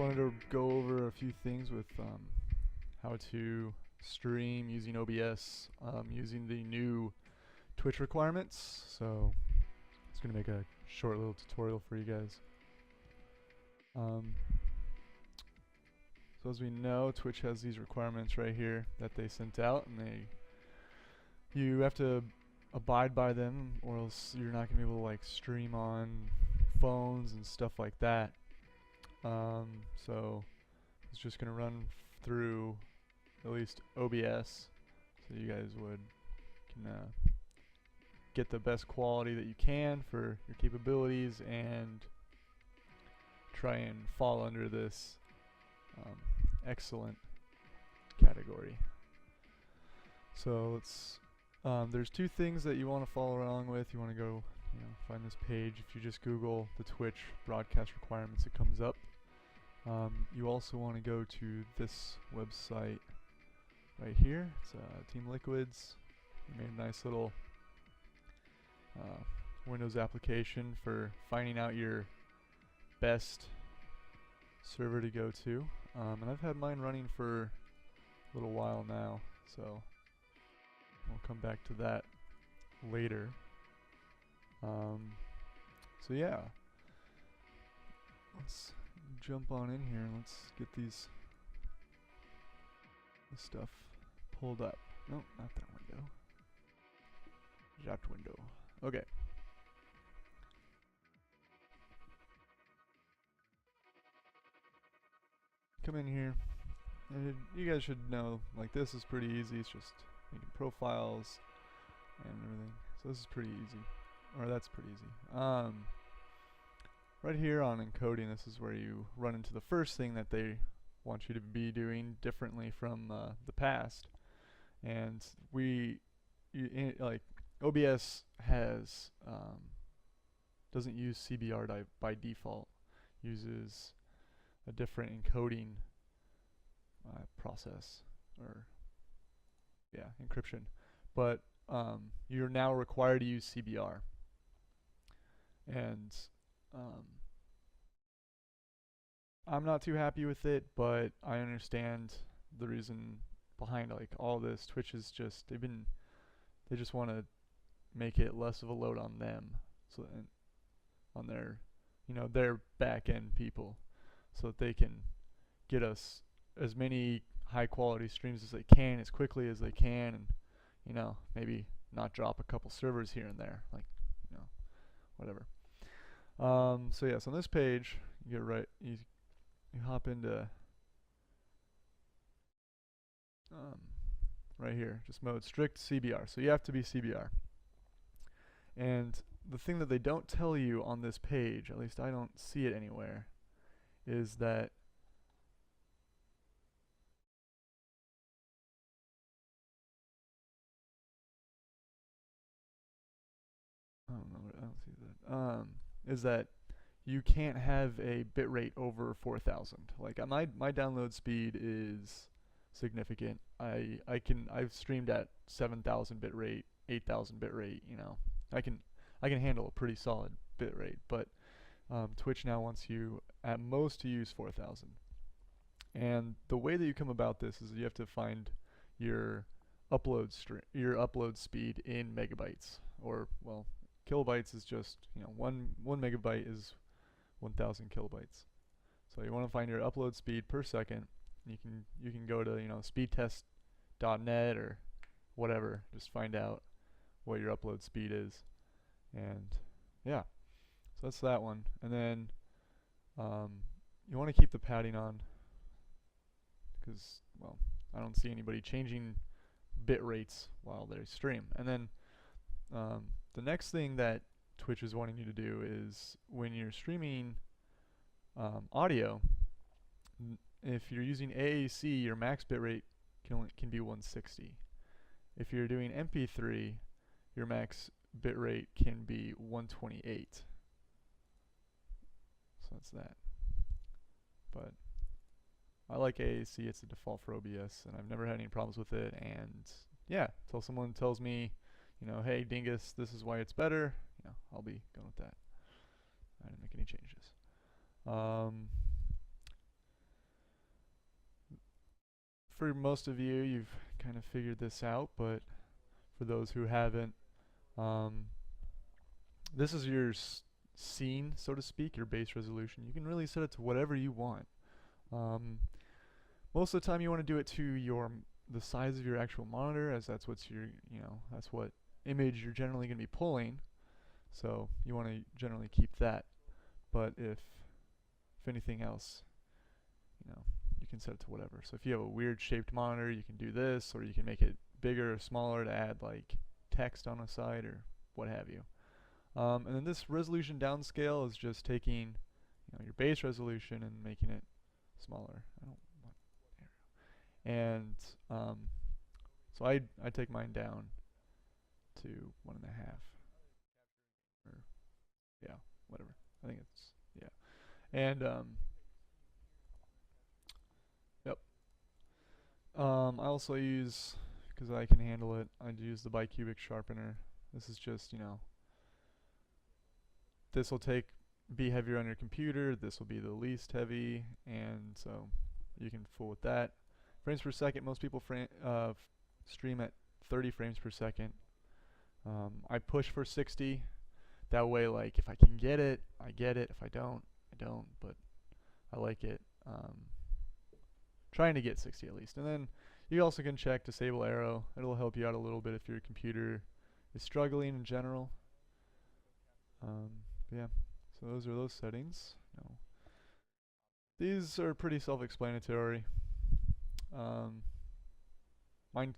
wanted to go over a few things with how to stream using OBS, using the new Twitch requirements. So it's going to make a short little tutorial for you guys. So as we know, Twitch has these requirements right here that they sent out, and you have to abide by them, or else you're not going to be able to like stream on phones and stuff like that. So it's just going to run through at least OBS, so you guys can get the best quality that you can for your capabilities and try and fall under this excellent category. So there's two things that you want to follow along with. You want to go, find this page. If you just Google the Twitch broadcast requirements, it comes up. You also want to go to this website right here. It's Team Liquids. They made a nice little Windows application for finding out your best server to go to. And I've had mine running for a little while now, so we'll come back to that later. So yeah, let's jump on in here and let's get this stuff pulled up. No, not that window. That window. Okay. Come in here. And you guys should know, like, this is pretty easy. It's just making profiles and everything. So this is pretty easy. Or that's pretty easy. Right here on encoding, this is where you run into the first thing that they want you to be doing differently from the past. And like OBS has doesn't use CBR by default. Uses a different encoding process, or encryption. But you're now required to use CBR. And I'm not too happy with it, but I understand the reason behind like all this. Twitch is just they just want to make it less of a load on them, so on their their back end people, so that they can get us as many high quality streams as they can, as quickly as they can, and maybe not drop a couple servers here and there, like whatever. So yes, on this page you hop into right here, just mode strict CBR. So you have to be CBR. And the thing that they don't tell you on this page, at least I don't see it anywhere, is that I don't see that. Is that you can't have a bitrate over 4,000. Like my download speed is significant. I've streamed at 7,000 bitrate, 8,000 bitrate. I can handle a pretty solid bitrate, but Twitch now wants you at most to use 4,000. And the way that you come about this is you have to find your upload speed in megabytes, or well, kilobytes is just one megabyte is 1,000 kilobytes. So you want to find your upload speed per second. You can go to speedtest.net or whatever, just find out what your upload speed is, and yeah, so that's that one. And then you want to keep the padding on, because well, I don't see anybody changing bit rates while they stream. And then the next thing that Twitch is wanting you to do is when you're streaming audio, if you're using AAC, your max bitrate can be 160. If you're doing MP3, your max bitrate can be 128. So that's that. But I like AAC. It's the default for OBS, and I've never had any problems with it. And yeah, until someone tells me, hey Dingus, this is why it's better, I'll be going with that. I didn't make any changes. for most of you, you've kind of figured this out, but for those who haven't, this is your scene, so to speak, your base resolution. You can really set it to whatever you want. Most of the time you want to do it to the size of your actual monitor, as that's what's that's what image you're generally going to be pulling. So you want to generally keep that. But if anything else, you can set it to whatever. So if you have a weird shaped monitor, you can do this, or you can make it bigger or smaller to add like text on a side or what have you. And then this resolution downscale is just taking your base resolution and making it smaller. And so I take mine down to 1.5. Or yeah, whatever. I think it's and yep. I also use, because I can handle it, I use the bicubic sharpener. This is just this will be heavier on your computer. This will be the least heavy, and so you can fool with that. Frames per second. Most people stream at 30 frames per second. I push for 60. That way, like, if I can get it, I get it. If I don't, I don't. But I like it. Trying to get 60 at least. And then you also can check disable arrow. It'll help you out a little bit if your computer is struggling in general. Yeah. So those are those settings. These are pretty self-explanatory. My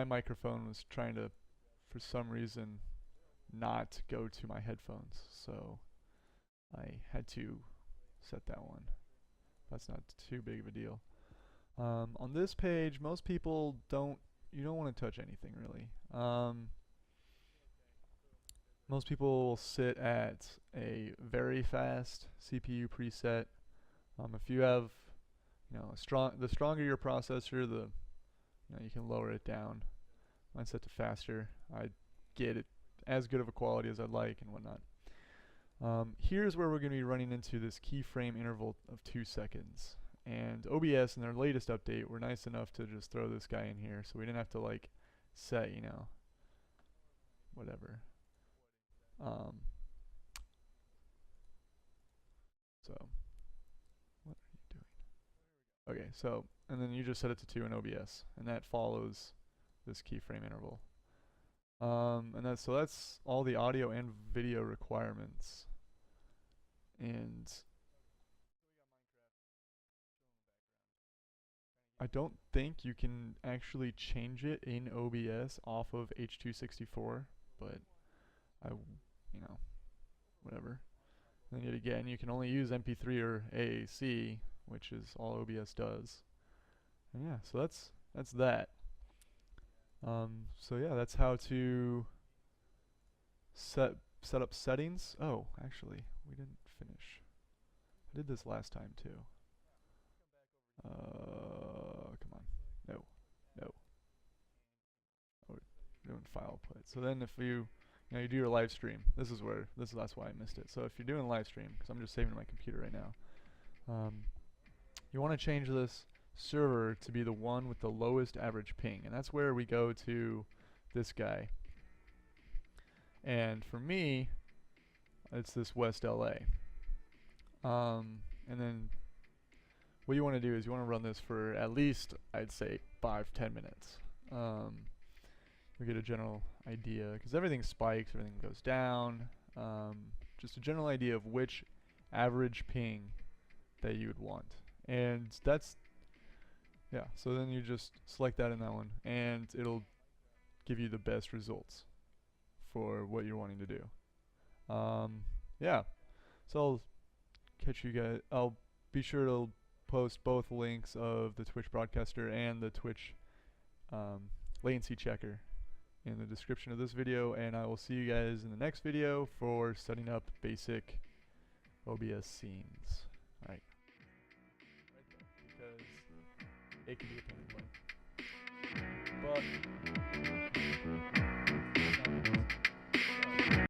microphone was trying to, for some reason, not go to my headphones, so I had to set that one. That's not too big of a deal. On this page, most people you don't want to touch anything really. Most people will sit at a very fast CPU preset. If you have the stronger your processor, you can lower it down. Mine's set to faster. I get it as good of a quality as I'd like and whatnot. Here's where we're going to be running into this keyframe interval of 2 seconds. And OBS in their latest update were nice enough to just throw this guy in here, so we didn't have to like set, whatever. So what are you doing? Okay, so and then you just set it to 2 in OBS, and that follows this keyframe interval. And that's all the audio and video requirements. And I don't think you can actually change it in OBS off of H.264, but whatever. And then yet again, you can only use MP3 or AAC, which is all OBS does. And yeah, so that's that. So yeah, that's how to set up settings. Oh, actually, we didn't finish. I did this last time too. Come on. No. Oh, we're doing file put. So then if you do your live stream, that's why I missed it. So if you're doing live stream, because I'm just saving to my computer right now, you want to change this server to be the one with the lowest average ping, and that's where we go to this guy. And for me, it's this West LA. And then what you want to do is you want to run this for at least, I'd say, 5-10 minutes. You get a general idea, because everything spikes, everything goes down. Just a general idea of which average ping that you would want. And that's, yeah, so then you just select that in that one, and it'll give you the best results for what you're wanting to do. Yeah, so I'll catch you guys. I'll be sure to post both links of the Twitch broadcaster and the Twitch latency checker in the description of this video, and I will see you guys in the next video for setting up basic OBS scenes. Alright. Because it can be a pain in the butt. But